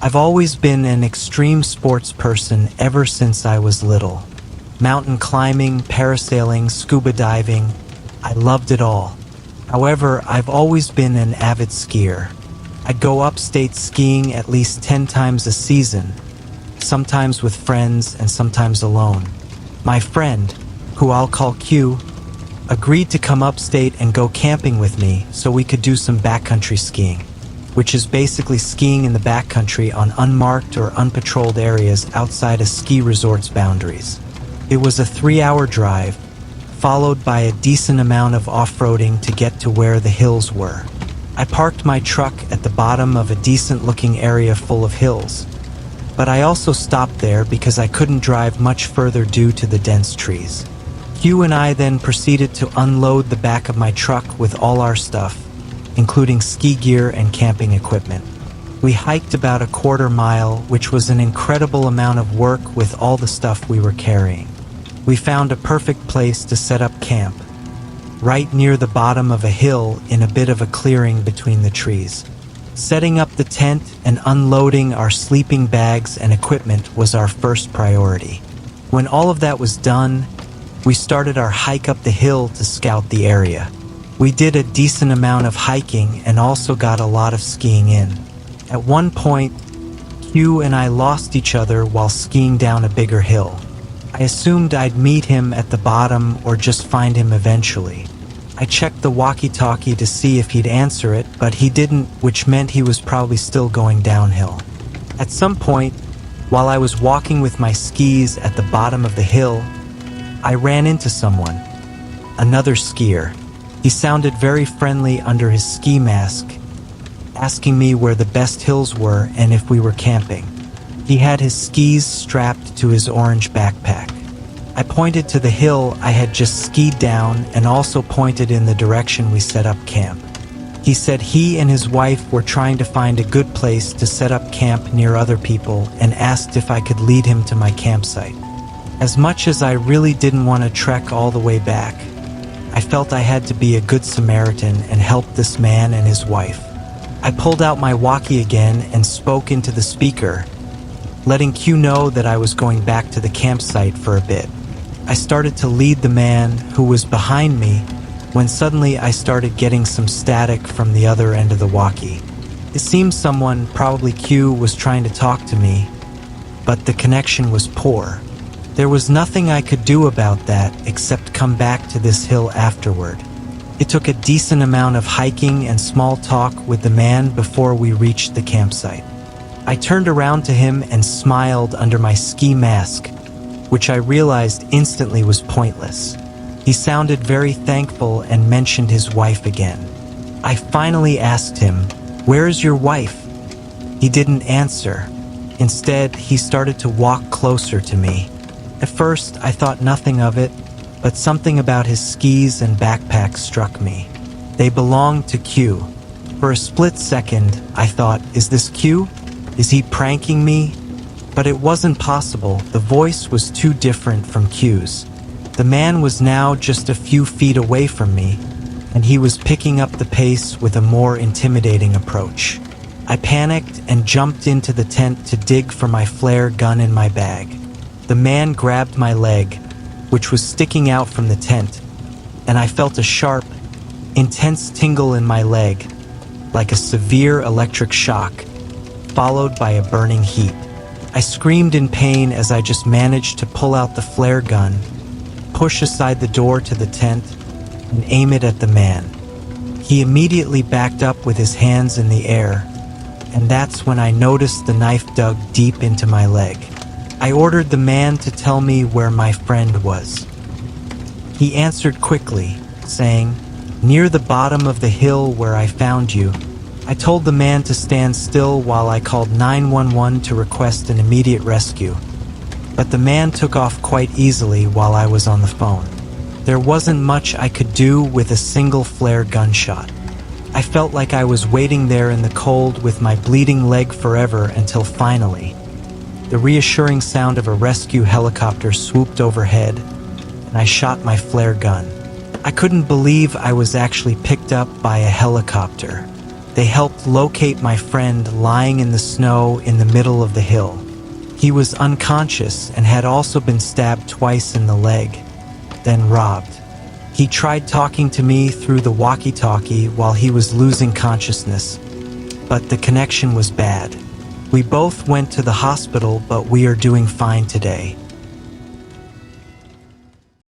I've always been an extreme sports person ever since I was little. Mountain climbing, parasailing, scuba diving, I loved it all. However, I've always been an avid skier. I'd go upstate skiing at least 10 times a season, sometimes with friends and sometimes alone. My friend, who I'll call Q, agreed to come upstate and go camping with me so we could do some backcountry skiing, which is basically skiing in the backcountry on unmarked or unpatrolled areas outside a ski resort's boundaries. It was a 3-hour drive, followed by a decent amount of off-roading to get to where the hills were. I parked my truck at the bottom of a decent-looking area full of hills, but I also stopped there because I couldn't drive much further due to the dense trees. Q and I then proceeded to unload the back of my truck with all our stuff, including ski gear and camping equipment. We hiked about a quarter mile, which was an incredible amount of work with all the stuff we were carrying. We found a perfect place to set up camp, right near the bottom of a hill in a bit of a clearing between the trees. Setting up the tent and unloading our sleeping bags and equipment was our first priority. When all of that was done, we started our hike up the hill to scout the area. We did a decent amount of hiking and also got a lot of skiing in. At one point, Q and I lost each other while skiing down a bigger hill. I assumed I'd meet him at the bottom or just find him eventually. I checked the walkie-talkie to see if he'd answer it, but he didn't, which meant he was probably still going downhill. At some point, while I was walking with my skis at the bottom of the hill, I ran into someone, another skier. He sounded very friendly under his ski mask, asking me where the best hills were and if we were camping. He had his skis strapped to his orange backpack. I pointed to the hill I had just skied down and also pointed in the direction we set up camp. He said he and his wife were trying to find a good place to set up camp near other people and asked if I could lead him to my campsite. As much as I really didn't want to trek all the way back, I felt I had to be a good Samaritan and help this man and his wife. I pulled out my walkie again and spoke into the speaker, letting Q know that I was going back to the campsite for a bit. I started to lead the man who was behind me when suddenly I started getting some static from the other end of the walkie. It seemed someone, probably Q, was trying to talk to me, but the connection was poor. There was nothing I could do about that except come back to this hill afterward. It took a decent amount of hiking and small talk with the man before we reached the campsite. I turned around to him and smiled under my ski mask, which I realized instantly was pointless. He sounded very thankful and mentioned his wife again. I finally asked him, "Where's your wife?" He didn't answer. Instead, he started to walk closer to me. At first, I thought nothing of it, but something about his skis and backpack struck me. They belonged to Q. For a split second, I thought, is this Q? Is he pranking me? But it wasn't possible. The voice was too different from Q's. The man was now just a few feet away from me, and he was picking up the pace with a more intimidating approach. I panicked and jumped into the tent to dig for my flare gun in my bag. The man grabbed my leg, which was sticking out from the tent, and I felt a sharp, intense tingle in my leg, like a severe electric shock, followed by a burning heat. I screamed in pain as I just managed to pull out the flare gun, push aside the door to the tent, and aim it at the man. He immediately backed up with his hands in the air, and that's when I noticed the knife dug deep into my leg. I ordered the man to tell me where my friend was. He answered quickly, saying, "Near the bottom of the hill where I found you." I told the man to stand still while I called 911 to request an immediate rescue, but the man took off quite easily while I was on the phone. There wasn't much I could do with a single flare gunshot. I felt like I was waiting there in the cold with my bleeding leg forever until finally, the reassuring sound of a rescue helicopter swooped overhead, and I shot my flare gun. I couldn't believe I was actually picked up by a helicopter. They helped locate my friend lying in the snow in the middle of the hill. He was unconscious and had also been stabbed twice in the leg, then robbed. He tried talking to me through the walkie-talkie while he was losing consciousness, but the connection was bad. We both went to the hospital, but we are doing fine today.